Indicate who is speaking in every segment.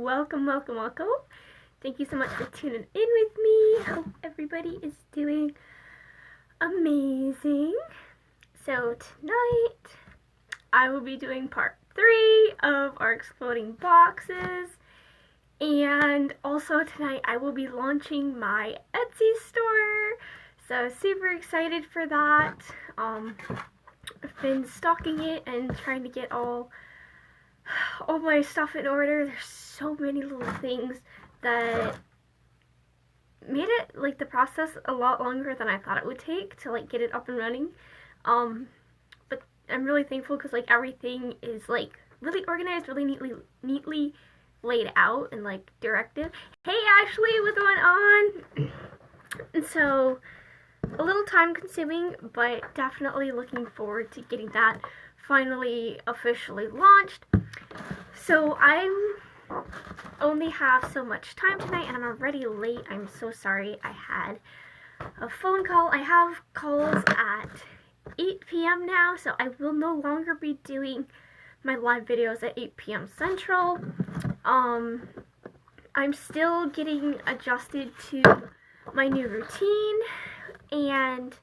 Speaker 1: welcome. Thank you so much for tuning in with me. Hope everybody is doing amazing. So tonight, I will be doing part 3 of our exploding boxes. And also tonight, I will be launching my Etsy store. So super excited for that. I've been stalking it and trying to get all my stuff in order. There's so many little things that made it like the process a lot longer than I thought it would take to like get it up and running. But I'm really thankful because like everything is like really organized, really neatly laid out and like directed. Hey Ashley, what's going on? And so a little time consuming, but definitely looking forward to getting that finally officially launched. So I only have so much time tonight and I'm already late. I'm so sorry. I had a phone call. I have calls at 8 p.m. now, so I will no longer be doing my live videos at 8 p.m. Central. I'm still getting adjusted to my new routine, and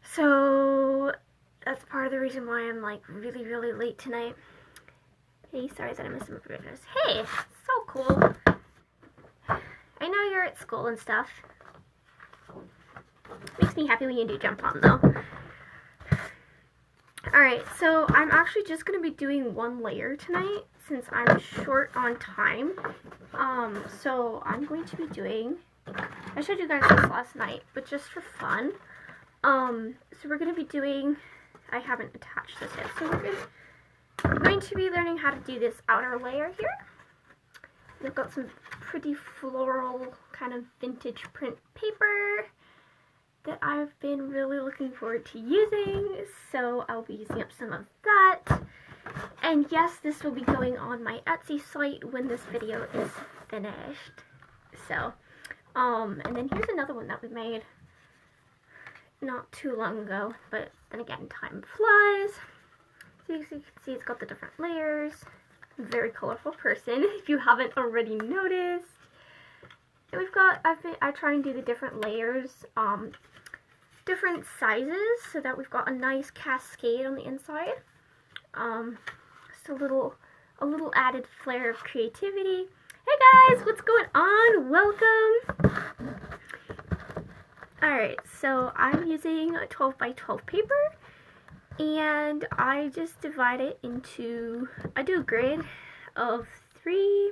Speaker 1: so that's part of the reason why I'm like really late tonight. Hey, sorry that I missed some of your videos. Hey, so cool. I know you're at school and stuff. Makes me happy when you do jump on though. Alright, so I'm actually just going to be doing one layer tonight since I'm short on time. So I'm going to be doing, I showed you guys this last night, but just for fun. So we're going to be doing, I haven't attached this yet, so we're going to be learning how to do this outer layer here. We've got some pretty floral kind of vintage print paper that I've been really looking forward to using, so I'll be using up some of that. And yes, this will be going on my Etsy site when this video is finished. So, and then here's another one that we made not too long ago, but then again, time flies. So you can see it's got the different layers. Very colorful person, if you haven't already noticed. And we've got, I try and do the different layers, different sizes, so that we've got a nice cascade on the inside. Just a little added flair of creativity. Hey guys, what's going on? Welcome. Alright, so I'm using a 12 by 12 paper, and I just divide it into, I do a grid of 3,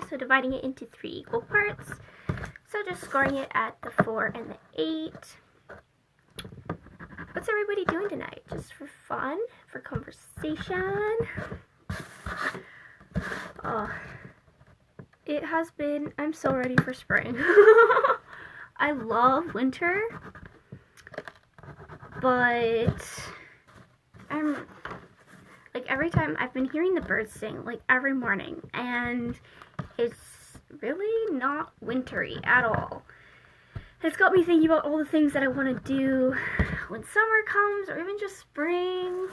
Speaker 1: so dividing it into 3 equal parts. So just scoring it at the 4 and the 8. What's everybody doing tonight? Just for fun? For conversation? Oh, it has been, I'm so ready for spring. I love winter, but I'm, like every time I've been hearing the birds sing, like every morning, and it's really not wintry at all. It's got me thinking about all the things that I want to do when summer comes, or even just spring,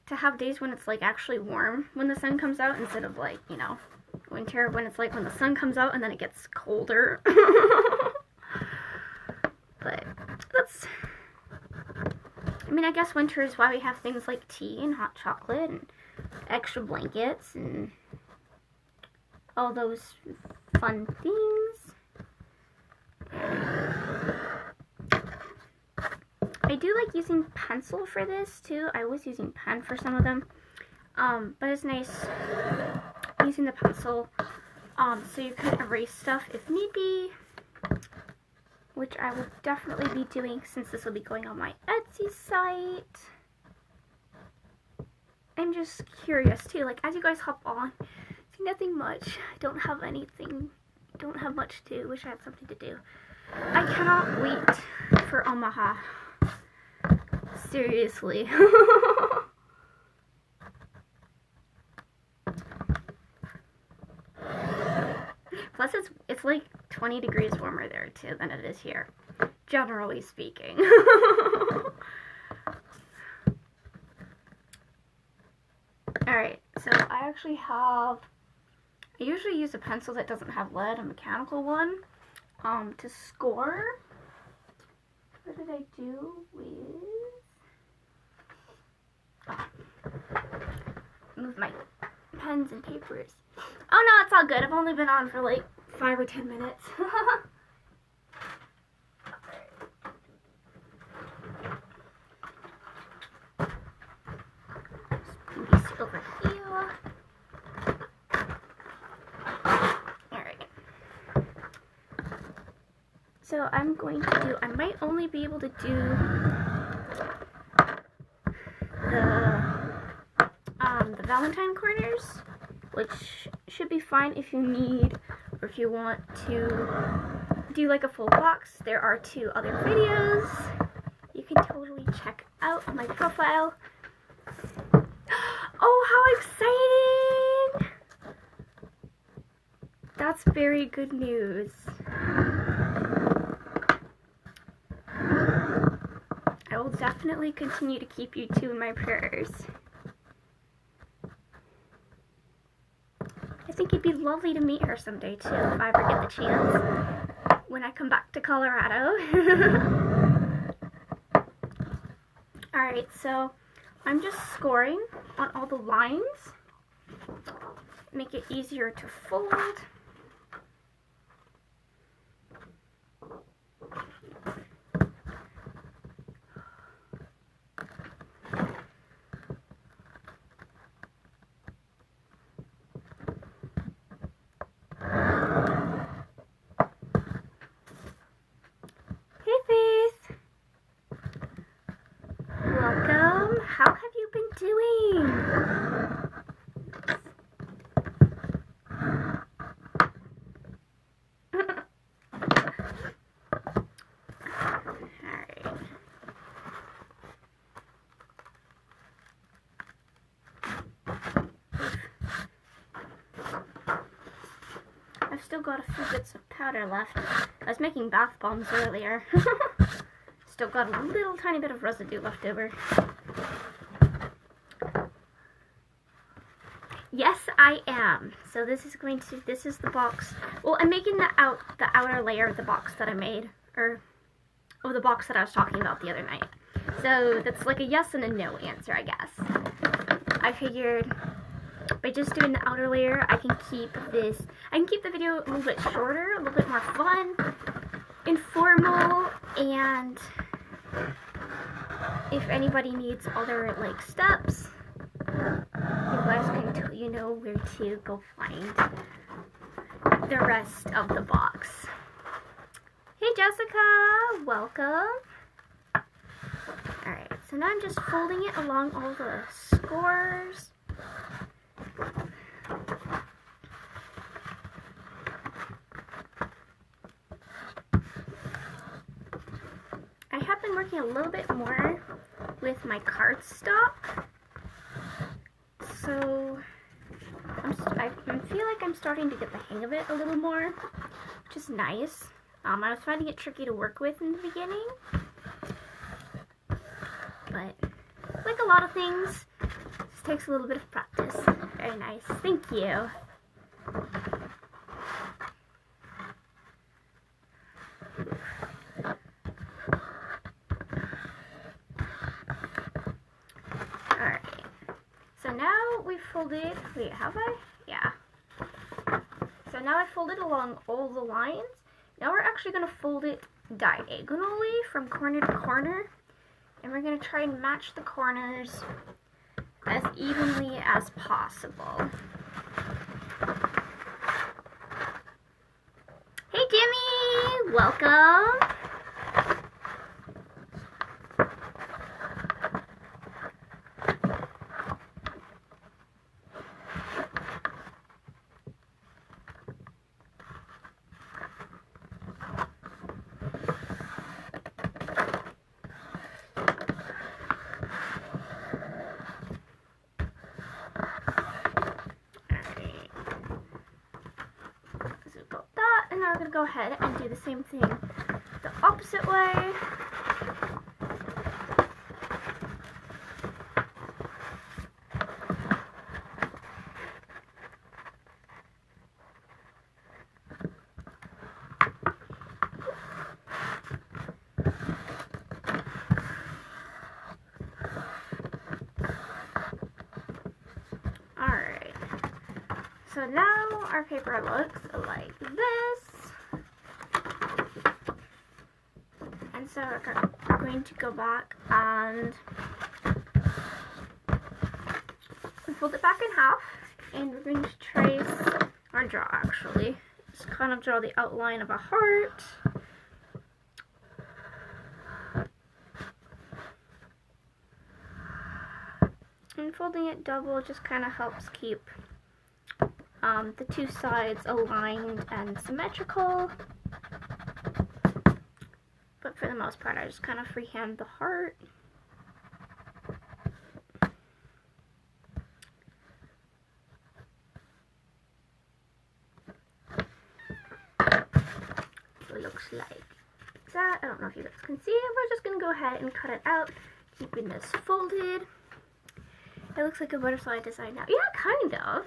Speaker 1: to have days when it's like actually warm when the sun comes out, instead of like, you know, winter when it's like when the sun comes out and then it gets colder. But that's, I mean, I guess winter is why we have things like tea and hot chocolate and extra blankets and all those fun things. I do like using pencil for this too. I was using pen for some of them, but it's nice using the pencil, so you can erase stuff if need be, which I will definitely be doing since this will be going on my Etsy site. I'm just curious too, like as you guys hop on, see, nothing much. I don't have anything, don't have much to do. Wish I had something to do. I cannot wait for Omaha. Seriously. Plus it's like 20 degrees warmer there too than it is here, generally speaking. Alright, so I actually have I usually use a pencil that doesn't have lead, a mechanical one, to score. What did I do with... Oh. Move my pens and papers. Oh no, it's all good. I've only been on for like 5 or 10 minutes. These over here. Alright. So I'm going to do, I might only be able to do the Valentine corners, which should be fine if you need, or if you want to do like a full box. There are 2 other videos you can totally check out on my profile. Oh, how exciting! That's very good news. I will definitely continue to keep you 2 in my prayers. I think it'd be lovely to meet her someday too, if I ever get the chance, when I come back to Colorado. Alright, so I'm just scoring on all the lines, make it easier to fold. Hey Faith! Welcome! How have you been doing? Alright. I've still got a few bits of powder left. I was making bath bombs earlier. Still got a little tiny bit of residue left over. Yes, I am. So this is the box. Well, I'm making the outer layer of the box that I made, or of the box that I was talking about the other night. So that's like a yes and a no answer, I guess. I figured by just doing the outer layer, I can keep the video a little bit shorter, a little bit more fun, informal, and if anybody needs other like steps, you guys you know where to go find the rest of the box. Hey Jessica, welcome. Alright, so now I'm just folding it along all the scores. I have been working a little bit more with my cardstock, so I feel like I'm starting to get the hang of it a little more, which is nice. I was finding it tricky to work with in the beginning, but like a lot of things, this takes a little bit of practice. Very nice. Thank you. Alright. So now we folded, wait, have I? Yeah. So now I folded along all the lines. Now we're actually going to fold it diagonally from corner to corner. And we're going to try and match the corners as evenly as possible. Hey Jimmy! Welcome! We're going to go ahead and do the same thing the opposite way. so now our paper looks like this. And so we're going to go back and fold it back in half, and we're going to trace, or draw actually, just kind of draw the outline of a heart. And folding it double just kind of helps keep the two sides aligned and symmetrical. But for the most part, I just kind of freehand the heart. So it looks like that. I don't know if you guys can see it. We're just going to go ahead and cut it out, keeping this folded. It looks like a butterfly design now. Yeah, kind of.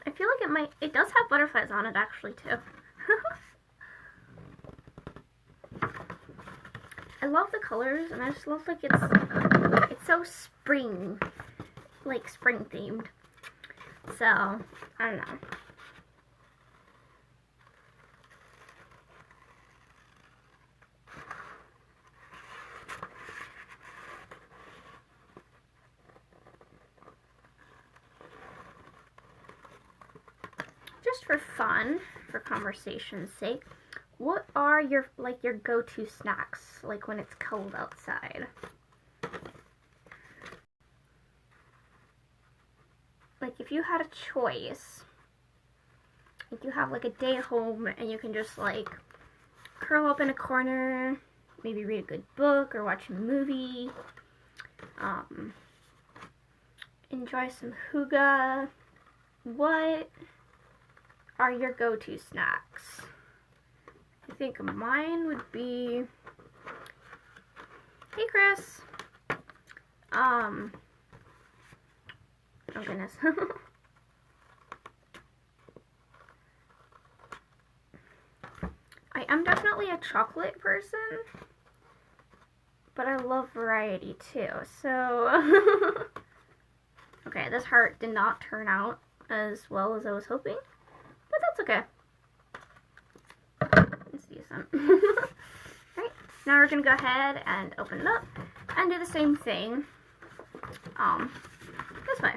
Speaker 1: I feel like it does have butterflies on it actually too. I love the colors, and I just love like it's so spring, like spring themed. So, I don't know. Just for fun, for conversation's sake, what are your go-to snacks, like when it's cold outside? Like if you had a choice, if you have like a day at home and you can just like curl up in a corner, maybe read a good book or watch a movie, enjoy some hygge, what are your go-to snacks? I think mine would be, hey Chris, oh goodness. I am definitely a chocolate person, but I love variety too, so, okay, this heart did not turn out as well as I was hoping, but that's okay. It's decent. Right, now we're gonna go ahead and open it up and do the same thing, this way.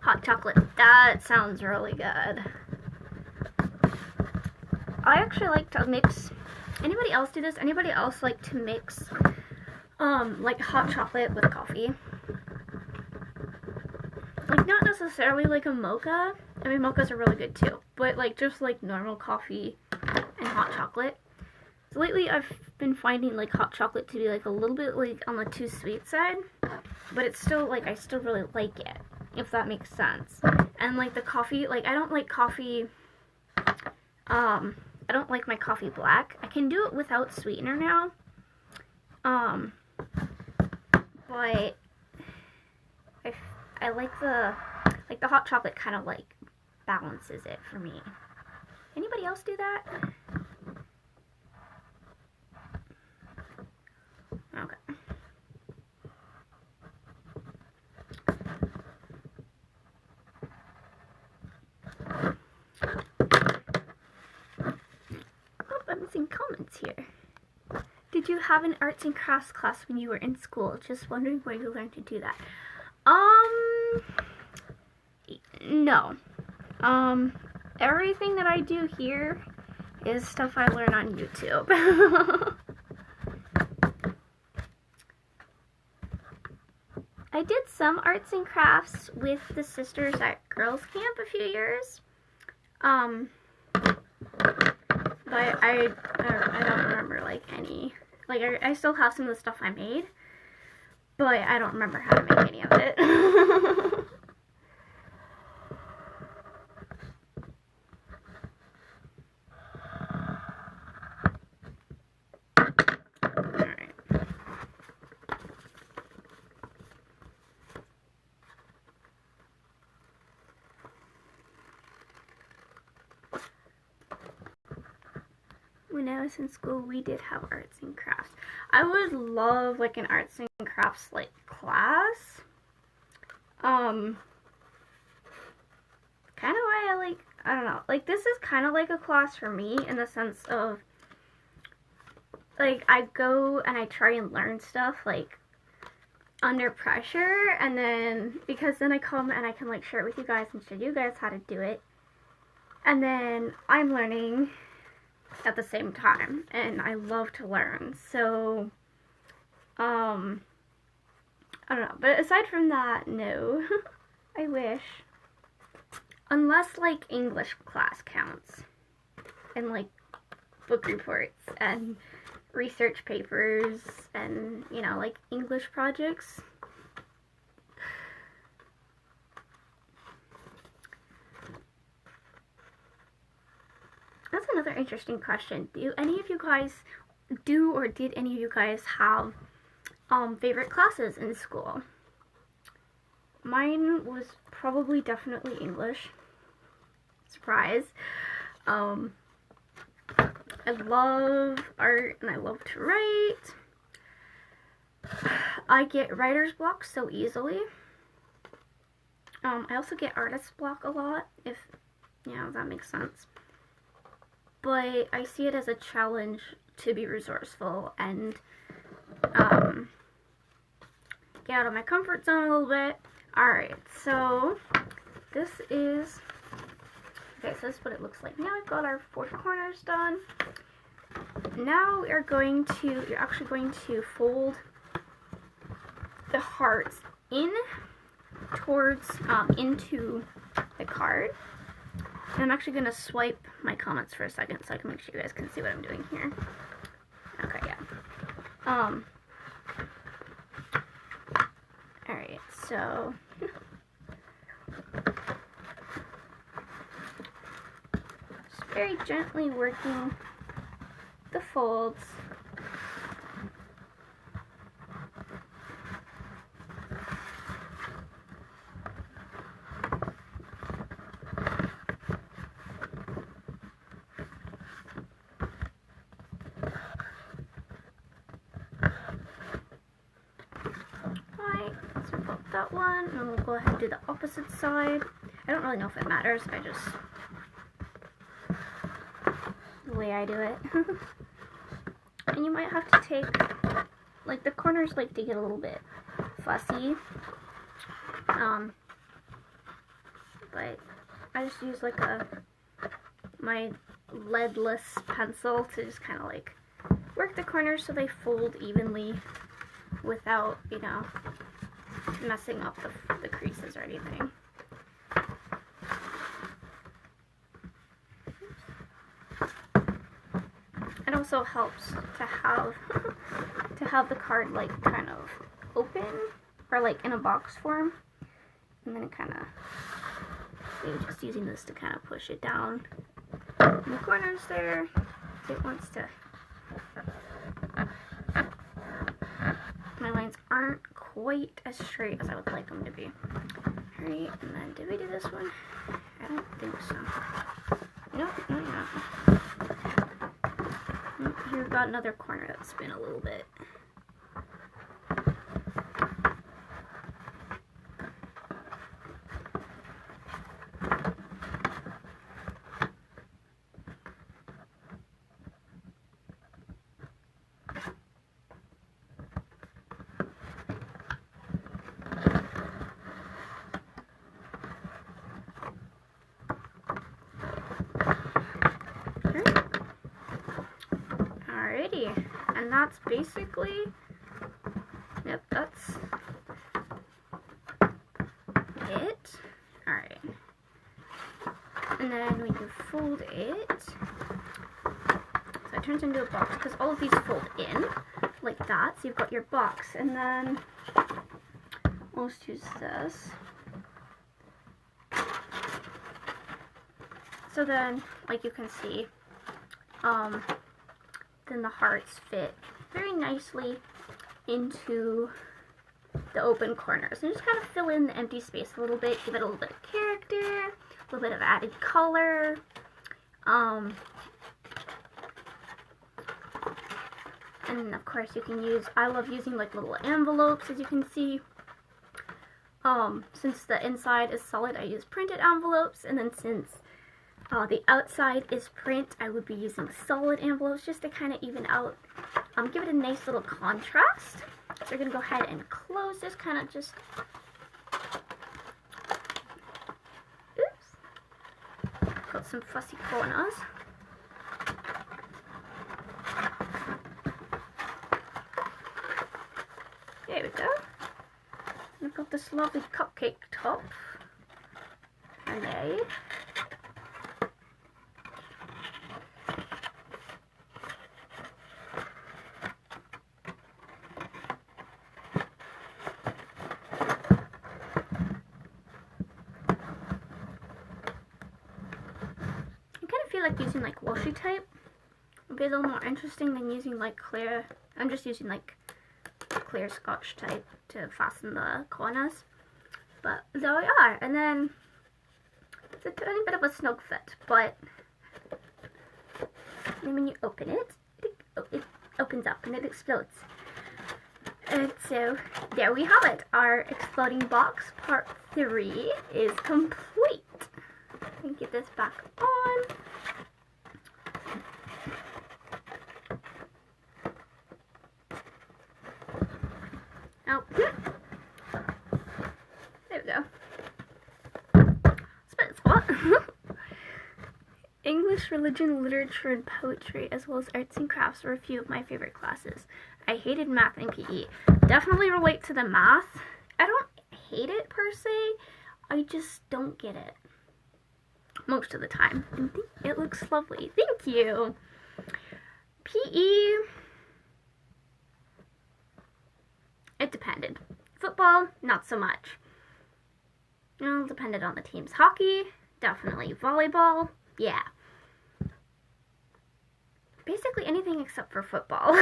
Speaker 1: Hot chocolate, that sounds really good. I actually like to mix, anybody else do this? Anybody else like to mix like hot chocolate with coffee? Like not necessarily like a mocha. I mean mochas are really good too, but like just like normal coffee and hot chocolate. So lately I've been finding like hot chocolate to be like a little bit like on the too sweet side, but it's still like I still really like it, if that makes sense. And like the coffee, like I don't like coffee, I don't like my coffee black. I can do it without sweetener now, but I like the hot chocolate kind of like balances it for me. Anybody else do that? Okay. Oh, I'm seeing comments here. Did you have an arts and crafts class when you were in school? Just wondering where you learned to do that. No. Everything that I do here is stuff I learn on YouTube. I did some arts and crafts with the sisters at girls camp a few years. But I don't remember like any. Like I still have some of the stuff I made, but I don't remember how to make any of it. When I was in school, we did have arts and crafts. I would love like an arts and crafts like class. Kind of why I don't know, like this is kind of like a class for me in the sense of like I go and I try and learn stuff like under pressure, and then because then I come and I can like share it with you guys and show you guys how to do it, and then I'm learning at the same time, and I love to learn. So I don't know, but aside from that, no. I wish, unless like English class counts, and like book reports and research papers and, you know, like English projects. That's another interesting question. Do any of you guys or did any of you guys have favorite classes in school? Mine was probably definitely English. Surprise. I love art and I love to write. I get writer's block so easily. I also get artist block a lot, if, you know, that makes sense. But I see it as a challenge to be resourceful and get out of my comfort zone a little bit. Alright, so this is, okay, so this is what it looks like now. We've got our 4 corners done. Now you're actually going to fold the hearts in towards, into the card. And I'm actually going to swipe my comments for a second so I can make sure you guys can see what I'm doing here. Okay, yeah. Alright, so just very gently working the folds. That one, and we'll go ahead and do the opposite side. I don't really know if it matters, I just, the way I do it. And you might have to take, like the corners like to get a little bit fussy, but I just use like my leadless pencil to just kind of like work the corners so they fold evenly without, you know, messing up the creases or anything. It also helps to have the card like kind of open or like in a box form, and then kind of just using this to kind of push it down in the corners there. It wants to. My lines aren't quite as straight as I would like them to be. Alright, and then did we do this one? I don't think so. Nope, no, yeah. Nope, here we've got another corner that's been a little bit. And that's basically, yep, that's it. Alright. And then when you fold it, so it turns into a box because all of these fold in like that. So you've got your box, and then we'll just use this. So then, like you can see, then the hearts fit very nicely into the open corners, and just kind of fill in the empty space a little bit, give it a little bit of character, a little bit of added color. And of course you can use, I love using like little envelopes, as you can see. Since the inside is solid, I use printed envelopes, and then since the outside is print, I would be using solid envelopes just to kind of even out, give it a nice little contrast. So we're going to go ahead and close this, kind of just, oops, got some fussy corners. There we go. I've got this lovely cupcake top I made. Like using like washi tape would be a little more interesting than using like clear. I'm just using like clear Scotch tape to fasten the corners, but there we are. And then it's a tiny bit of a snug fit, but then when you open it, it opens up and it explodes. And so there we have it. Our exploding box part 3 is complete. I can get this back on. Oh, there we go. Spit spot. English, religion, literature, and poetry, as well as arts and crafts, were a few of my favorite classes. I hated math and PE. Definitely relate to the math. I don't hate it per se. I just don't get it most of the time. And it looks lovely. Thank you. PE. It depended. Football, not so much. Well, depended on the teams. Hockey, definitely. Volleyball, yeah. Basically anything except for football.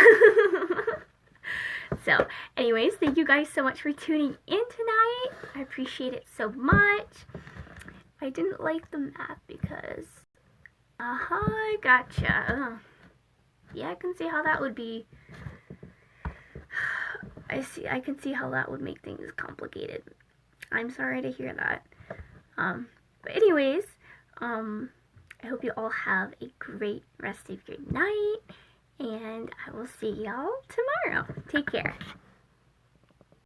Speaker 1: So, anyways, thank you guys so much for tuning in tonight. I appreciate it so much. I didn't like the math because... gotcha. Yeah, I can see how that would be... I can see how that would make things complicated. I'm sorry to hear that. But anyways, I hope you all have a great rest of your night, and I will see y'all tomorrow. Take care.